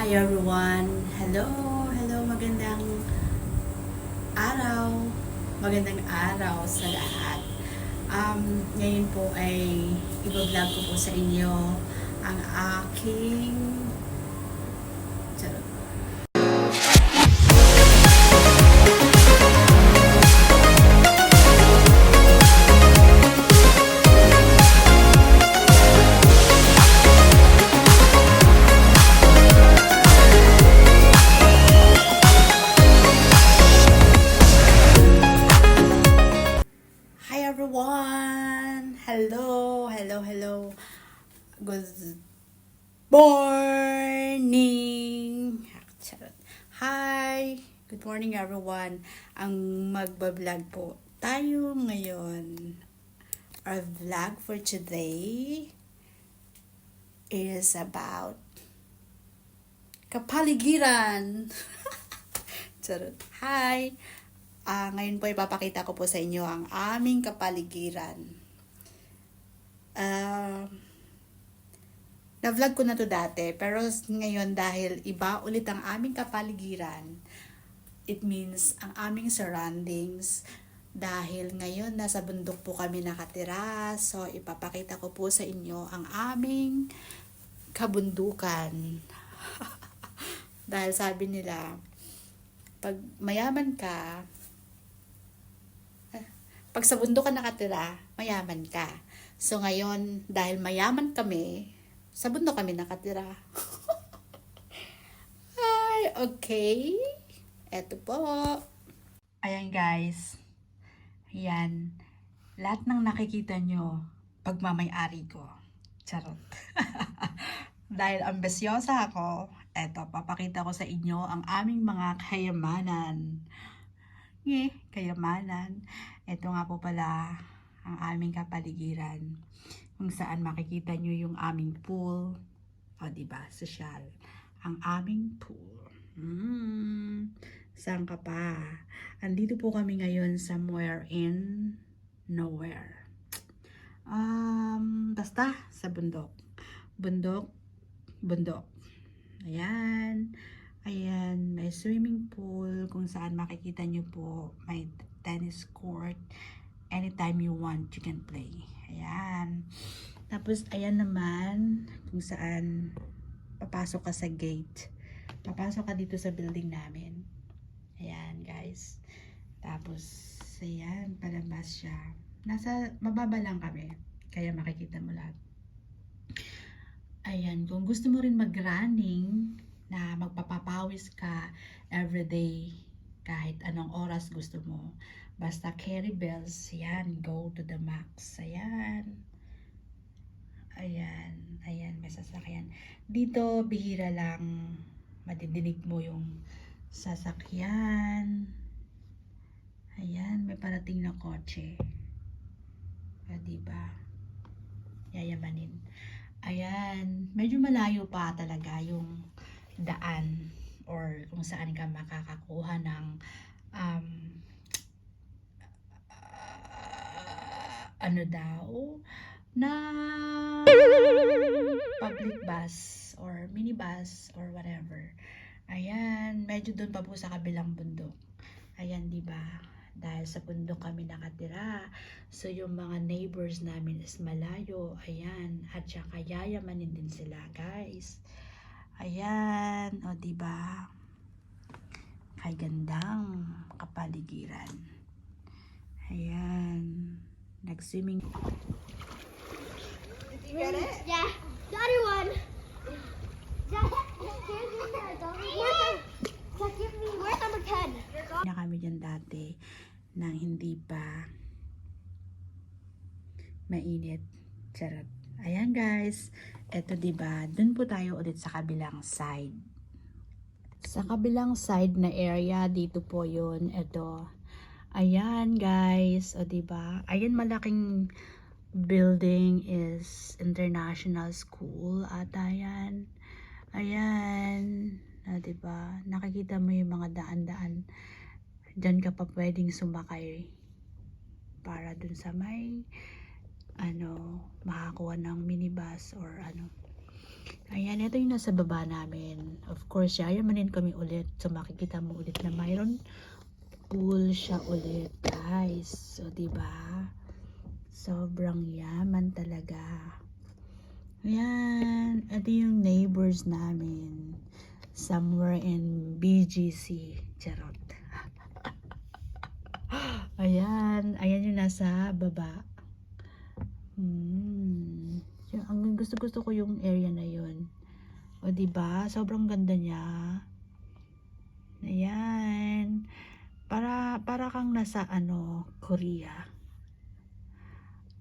Hi everyone! Hello! Hello! Magandang araw sa lahat. Ngayon po ay i-vlog ko po sa inyo ang aking charot. Hi everyone! Hello! Good morning! Charot. Hi! Good morning everyone! Ang magbablog po tayo ngayon. Our vlog for today is about kapaligiran. Charot. Hi! Ngayon po ipapakita ko po sa inyo ang aming kapaligiran. Na-vlog ko na to dati, pero ngayon dahil iba ulit ang aming kapaligiran, it means ang aming surroundings, dahil ngayon nasa bundok po kami nakatira, so ipapakita ko po sa inyo ang aming kabundukan. Dahil sabi nila, pag mayaman ka, pag sa bundok ka nakatira, mayaman ka. So ngayon, dahil mayaman kami, sa bundok kami nakatira. Ay, okay. Eto po. Ayan guys. Ayan. Lahat ng nakikita nyo, pagmamay-ari ko. Charot. Dahil ambisyosa ako, eto, papakita ko sa inyo ang aming mga kayamanan. Kayamanan. Ito nga po pala ang aming kapaligiran, kung saan makikita nyo yung aming pool. O diba, sosyal. Ang aming pool. Saan ka pa? Andito po kami ngayon somewhere in nowhere. Basta sa bundok. Bundok. Ayan. May swimming pool kung saan makikita nyo po may tennis court. Anytime you want, you can play. Ayan. Tapos, ayan naman kung saan papasok ka sa gate. Papasok ka dito sa building namin. Ayan, guys. Tapos, ayan, palabas siya. Nasa mababa lang kami. Kaya makikita mo lahat. Ayan, kung gusto mo rin mag-running, na magpapapawis ka everyday, kahit anong oras gusto mo, basta carry bells, yan, go to the max. Ayan, may sasakyan. Dito, bihira lang madidinig mo yung sasakyan. Ayan, may parating na kotse. Diba? Yayamanin. Ayan, medyo malayo pa talaga yung daan or kung saan ka makakakuha ng na public bus or minibus or whatever. Ayan, medyo doon pa po sa kabilang bundok. Ayan, diba? Dahil sa bundok kami nakatira, so yung mga neighbors namin is malayo. Ayan, at saka yayamanin din sila, guys. Ayan, o diba? Kay gandang kapaligiran. Ayan, nag-swimming. Did you get it? Yeah. The other one. Where's number 10? Na kami dyan dati nang hindi pa mainit. Charot. Ayan guys. Eto diba, dun po tayo ulit sa kabilang side. Sa kabilang side na area, dito po yun. Eto. Ayan guys. O diba? Ayan, malaking building is International School. At ayan. O diba? Nakikita mo yung mga daan-daan. Diyan ka pa pwedeng sumakay para dun sa may makakuha ng minibus or Ayan, ito yung nasa baba namin. Of course, yayamanin kami ulit. So, makikita mo ulit na mayroon pool siya ulit, guys. So, diba? Sobrang yaman talaga. Ayan, ito yung neighbors namin. Somewhere in BGC. Charot. Ayan, ayan yung nasa baba. Ang gusto ko yung area na yun. O diba? Sobrang ganda niya. Ayan. Para kang nasa Korea.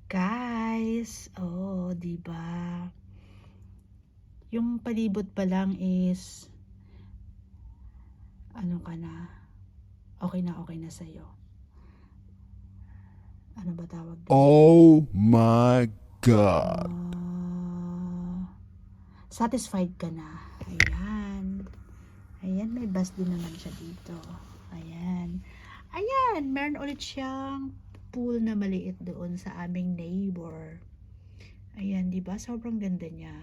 Guys, oh, diba? Yung palibot pa lang is ano ka na? Okay na sa'yo. Ano ba tawag dito? Oh my God. Satisfied ka na. Ayan. Ayan, may bus din naman siya dito. Ayan. Ayan, meron ulit siyang pool na maliit doon sa aming neighbor. Ayan, di ba? Sobrang ganda niya.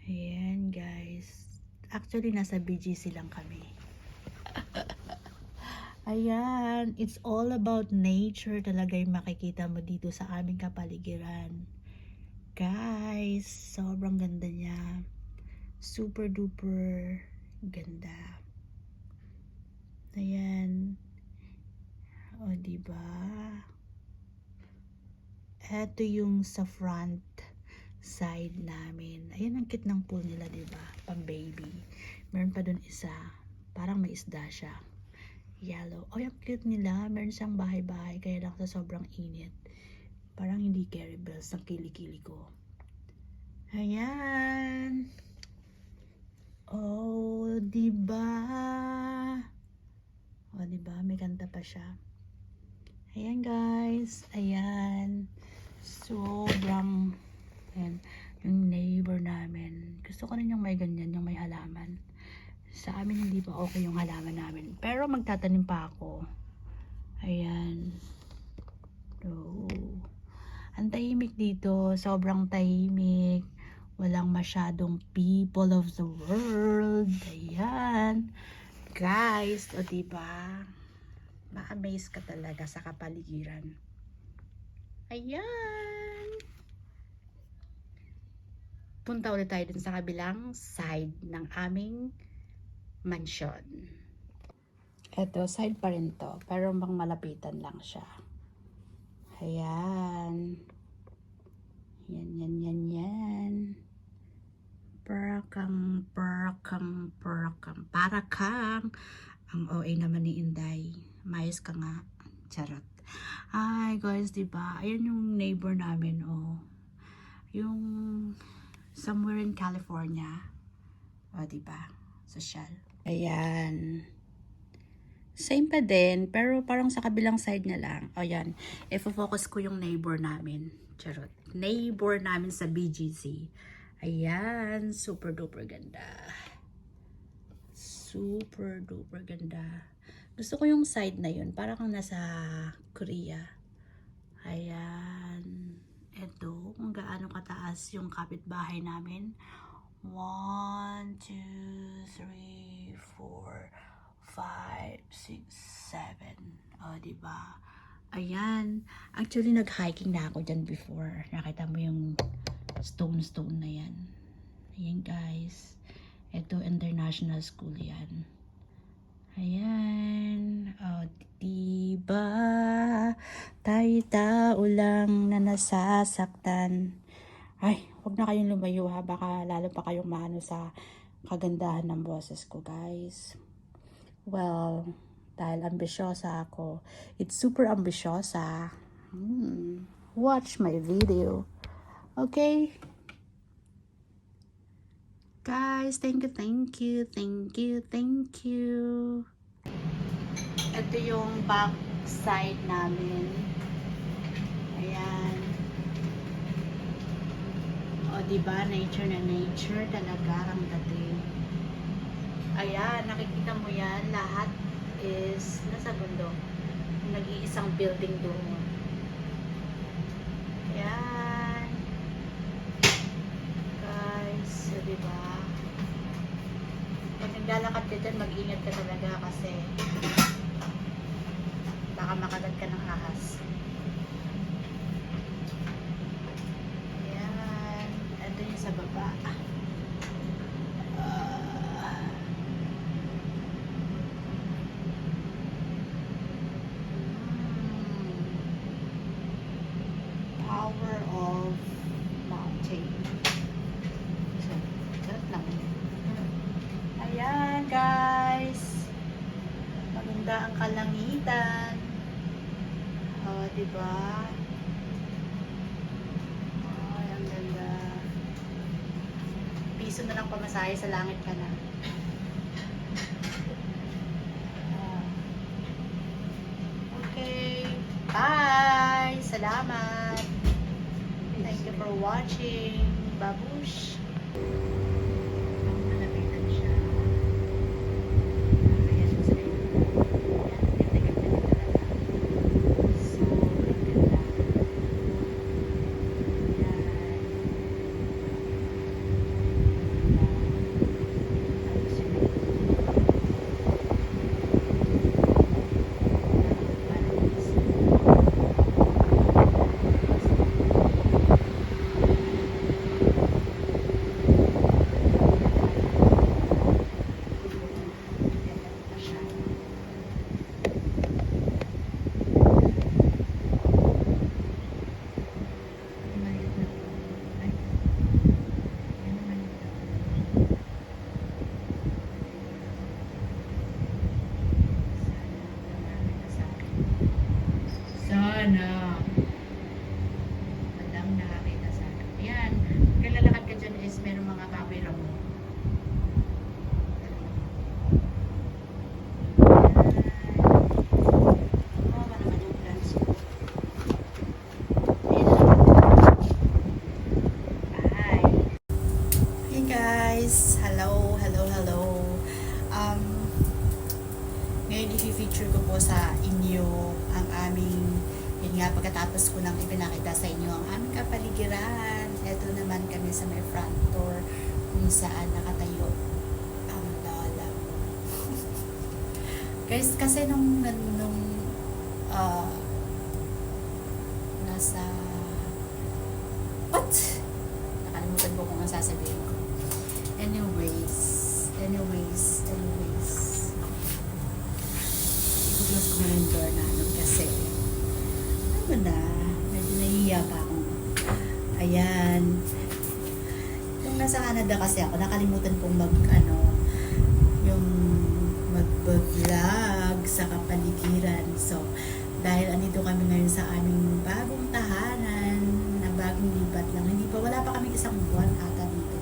Ayan, guys. Actually, nasa BGC lang kami. Ayan, it's all about nature talaga yung makikita mo dito sa aming kapaligiran. Guys, sobrang ganda niya. Super duper ganda. Ayan. O, diba? Ito yung sa front side namin. Ayan ang cute ng pool nila, diba? Pang baby. Meron pa dun isa. Parang may isda siya. Yellow. Oh, yung cute nila. Meron siyang bahay-bahay. Kaya lang sa sobrang init. Parang hindi carry bells ang kilikili ko. Ayan. Oh, diba? Oh, diba? May kanta pa siya. Ayan, guys. Ayan. Sobrang, ayan, yung neighbor namin. Gusto ko rin yung may ganyan, yung may halaman. Sa amin, hindi pa okay yung halaman namin. Pero magtatanim pa ako. Ayan. So, ang tahimik dito. Sobrang tahimik. Walang masyadong people of the world. Ayan. Guys, o diba? Ma-amaze ka talaga sa kapaligiran. Ayan. Punta ulit tayo dun sa kabilang side ng aming mansion. Eto, side pa rin to. Pero bang malapitan lang siya. Ayan. Yan. Para kang ang OA naman ni Inday. Mayos ka nga. Charot. Ay, guys, diba? Ayan yung neighbor namin, oh. Yung somewhere in California. O, diba? Social. Ayan. Same pa din, pero parang sa kabilang side na lang. Ayan. Ifo-focus ko yung neighbor namin. Charot. Neighbor namin sa BGC. Ayan. Super duper ganda. Super duper ganda. Gusto ko yung side na yun. Parang kang nasa Korea. Ayan. Ito, kung gaano kataas yung kapitbahay namin. 1, 2, 3, 4, 5, 6, 7. O, diba? Ayan. Actually, nag-hiking na ako dyan before. Nakita mo yung stone na yan. Ayan, guys. Ito, international school yan. Ayan. O, diba? Tayo tao lang na nasasaktan. Ay, huwag na kayong lumayo ha. Baka lalo pa kayong maano sa kagandahan ng boses ko, guys. Well, dahil ambisyosa ako. It's super ambisyosa. Watch my video. Okay? Guys, thank you. Ito yung back side namin. Ayan. O, diba? Nature na nature. Talaga ang dating. Ayan, nakikita mo yan. Lahat is nasa bundok. Nag-iisang building doon. Ayan. maglalakad ka dyan, mag-ingat ka talaga kasi baka makagat ka ng ahas. Ayan. Ito yung sa baba. Power of mountain. So, ganun lang. Ayan, guys. Maganda ang kalangitan. Oh, diba? Ay, ang ganda. Piso na lang pamasahe sa langit ka na. Okay. Bye! Salamat! Thank you for watching. Babush! Malapitan siya. Ayan siya sa inyo. Ayan, ganda-ganda niya talaga. So, ang ganda. Ayan. Tapos yun. Sana. Walang nakakita sana. Ayan. Kung lalakad ka dyan is meron mga kahoy ramo. Oh, naman yung plants ko. Bye. Hey guys. Hello, hello, hello. Ngayon i-feature ko po sa inyo ang aming, yun nga, pagkatapos ko nang ipinakita sa inyo ang aming kapaligiran. Ito naman kami sa may front door kung saan nakatayo ang lola ko. Guys, kasi nung nasa what? Nakalimutan ko kung ang sasabihin ko. Anyways. I-close ko na yung door namin kasi ano na, medyo nahihiya pa ako. Ayan. Nung nasa Canada kasi ako, nakalimutan kong yung mag-vlog sa kapaligiran. So, dahil andito kami ngayon sa aming bagong tahanan, na bagong lipat lang. Wala pa kami isang buwan ata dito.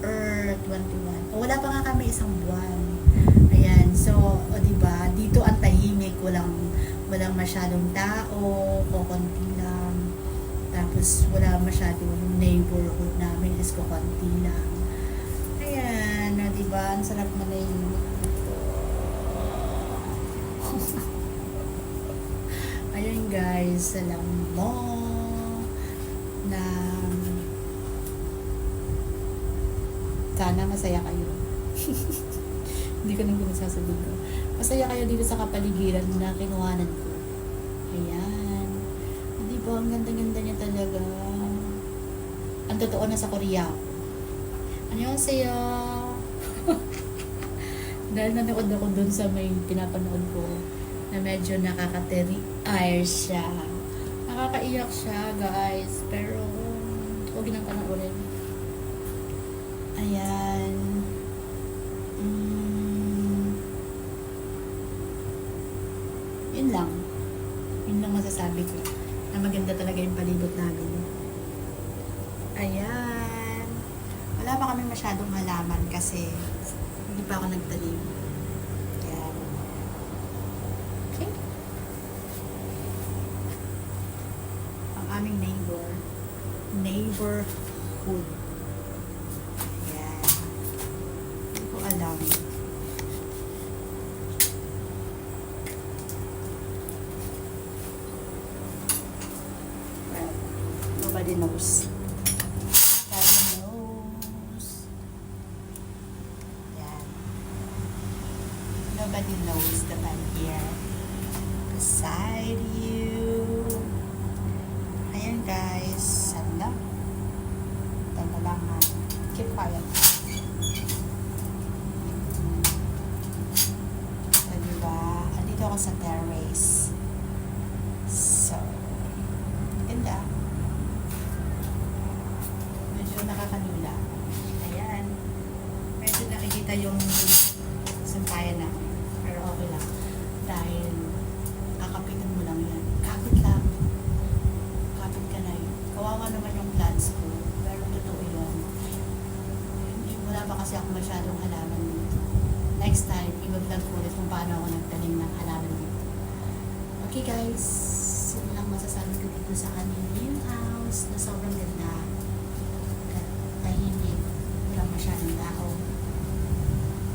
Or 21. O, wala pa nga kami isang buwan. Ayan, so, o diba, dito ang tahimik, walang masyadong tao, kukunti lang. Tapos, wala masyadong yung neighborhood namin is kukunti lang. Ayan, o diba, ang sarap na nahimik dito. Ayan guys, alam mo na sana masaya kayo. Hindi ko nang ginasasabihin ko. Masaya kayo dito sa kapaligiran na kinuhanan ko. Ayan. Hindi ba? Ang ganda-ganda niya talaga. Ang totoo na sa Korea. Annyeonghaseyo. Dahil nanood ako dun sa may pinapanood ko na medyo nakaka-teary-eye siya. Nakakaiyak siya, guys. Pero, huwag nang panoorin. Ayan. Yun lang masasabi ko na maganda talaga yung palibot namin. Ayan. Wala pa kami masyadong halaman kasi hindi pa ako nagtanim. Ayan. Okay. Ang aming neighborhood. Ayan. Hindi ko alam. Nobody knows. Nobody knows. Yan. Nobody knows that I'm here beside you. Ayan guys, sana. Tama lang ha. Keep quiet. So, diba? Andito ako sa terrace. So, ganda. Medyo nakakanila. Ayan. Medyo nakikita yung sampayan na. Pero okay lang. Dahil kakapitan mo lang yan. Kapit lang. Kapit ka na yun. Kawawa naman yung plants ko. Pero totoo yun. Hindi, wala pa kasi ako masyadong halaman dito. Next time, i-vlog ko ulit kung paano ako nagtanim ng halaman dito. Okay guys, yun lang masasabi ko dito sa aming new house na sobrang ganda. Tahimik. Walang masyadong tao.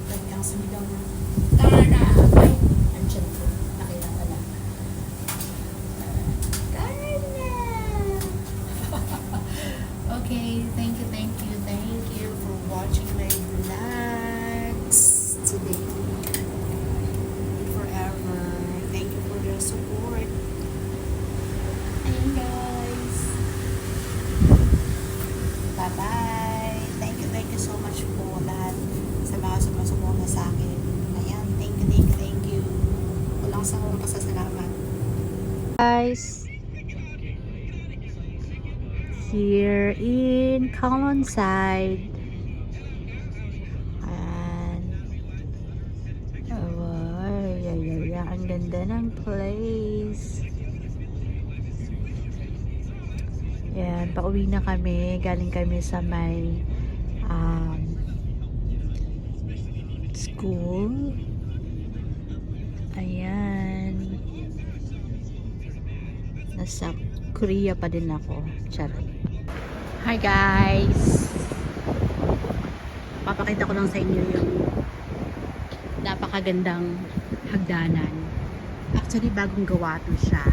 Pwede kang sumigaw na, Tara! Ay! Andiyan ko. Nakita pala. Tara! Okay, thank you for watching my vlogs today. Forever. Thank you for your support. Ayun guys. Bye-bye. Thank you so much po lahat sa mga sumusuporta sa akin. Ayan, thank you. Walang sawang pasasalamat. Guys, here in Colonside. And ang ganda ng place. Yan, pauwi na kami. Galing kami sa may school. Ayan. Nasa Korea pa din ako. Charot. Hi guys! Papakita ko lang sa inyo yung napakagandang hagdanan. Actually, bagong gawa to siya.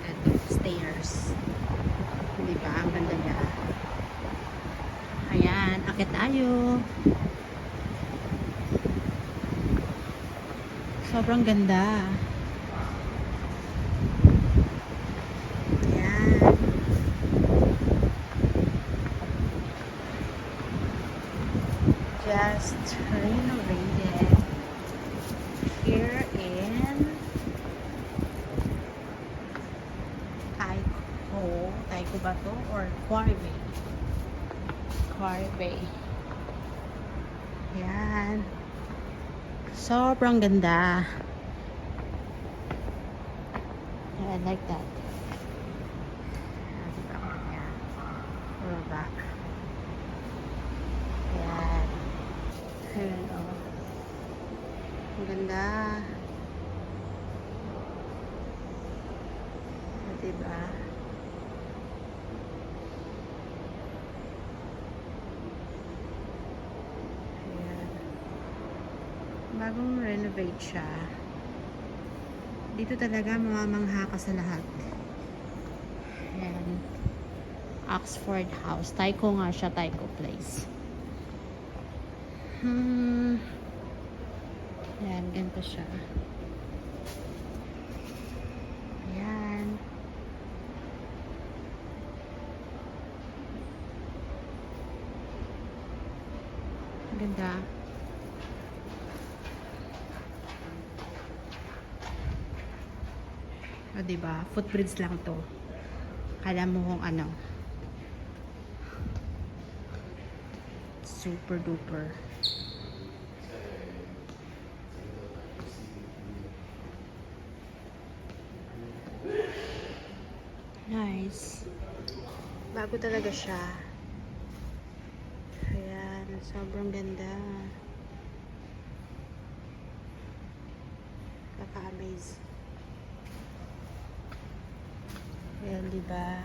Ito, stairs. Diba? Ang ganda niya. Ayan, akit tayo. Sobrang ganda. Ayan. Just renovated here in Taiko ba to? Or Quarry Bay? Quarry Bay. Ayan. Sobrang ganda. I like that. Ayan. Baba. Ayan. Ayan, oh. Ang ganda. Diba? Bagong renovate siya. Dito talaga mamamangha ka sa lahat. Ayan. Oxford House. Taiko nga siya. Taiko Place. Ayan. Ganito siya. Ayan. Ganda. O, diba? Footbridge lang to. Kala mo kung ano. Super duper. Nice. Bago talaga siya. Ayan. Sobrang ganda. Kaka-amaze. Ayan, diba?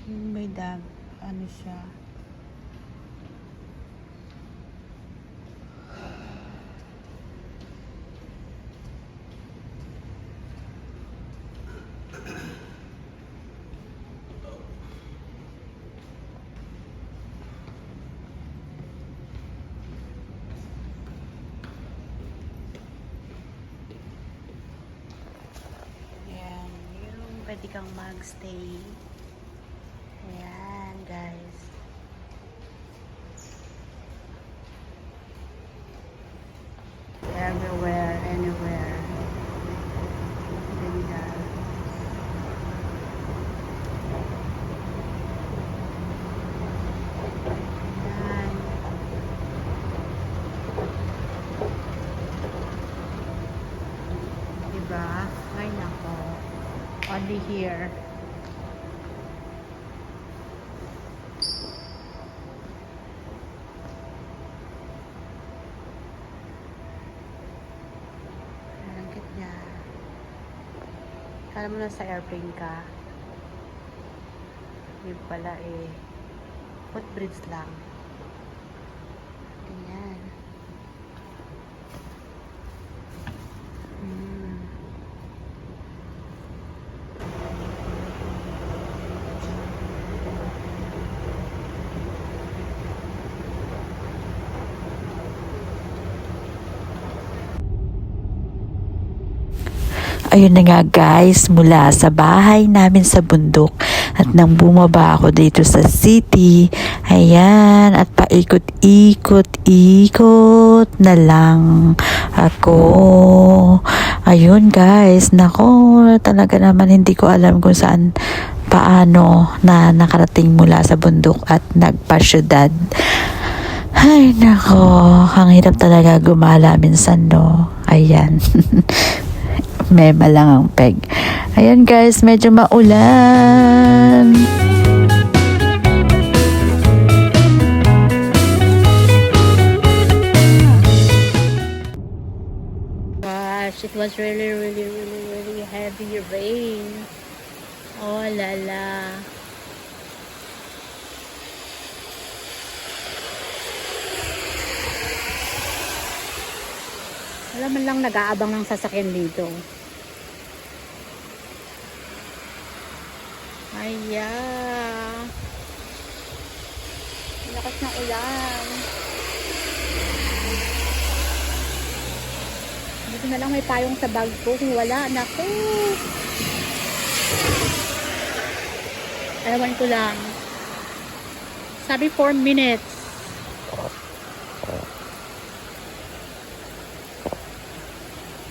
Yung may ano siya. pwede kang magstay. Ayan, guys. Everywhere, anywhere. Ganda. Ayan. Diba? Ay, nako. Only here. Ang cute niya. Kala mo na sa airplane ka. Yun pala eh. Footbridge lang. Ganyan. Ayun na nga guys, mula sa bahay namin sa bundok at nang bumaba ako dito sa city, ayan, at paikot-ikot na lang ako. Ayun guys, nako, talaga naman hindi ko alam kung saan, paano na nakarating mula sa bundok at nagpa-syudad. Ay nako, ang hirap talaga gumala minsan, no? Ayan. Mema lang ang peg. Ayan guys, medyo maulan. Gosh, it was really heavy rain. Oh la la. Wala man lang nag-aabang ng sasakyan dito. Aya. Lakas ng ulan. Dito na lang may payong sa bag ko. Kung wala, naku. Alawan ko lang. Sabi 4 minutes.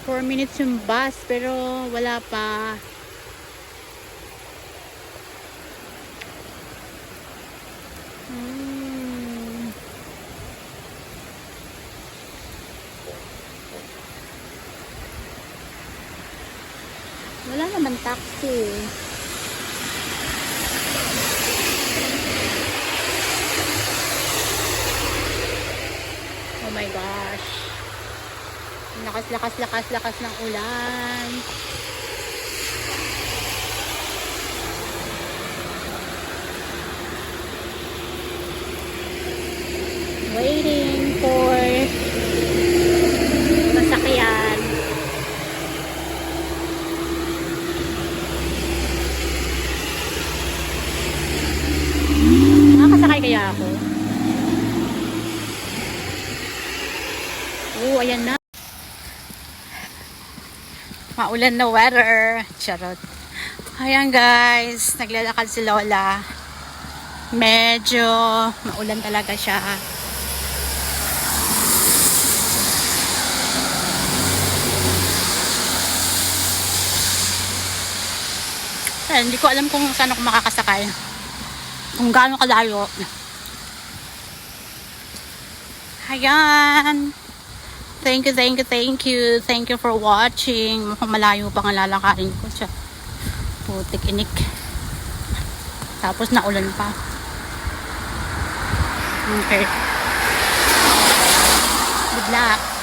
Four minutes yung bus, pero wala pa. Wala naman taxi. Oh my gosh. Lakas ng ulan. Waiting for masakyan. Nakakasakay kaya ako? Oh, ayan na. Maulan na weather. Charot. Ayan guys, naglalakad si Lola. Medyo maulan talaga siya. Ayan, hindi ko alam kung saan ako makakasakay. Kung gaano kalayo. Ayan. Thank you. Thank you for watching. Mukhang malayo pa ang lalakarin ko siya. Putik inik. Tapos naulan pa. Okay. Good luck.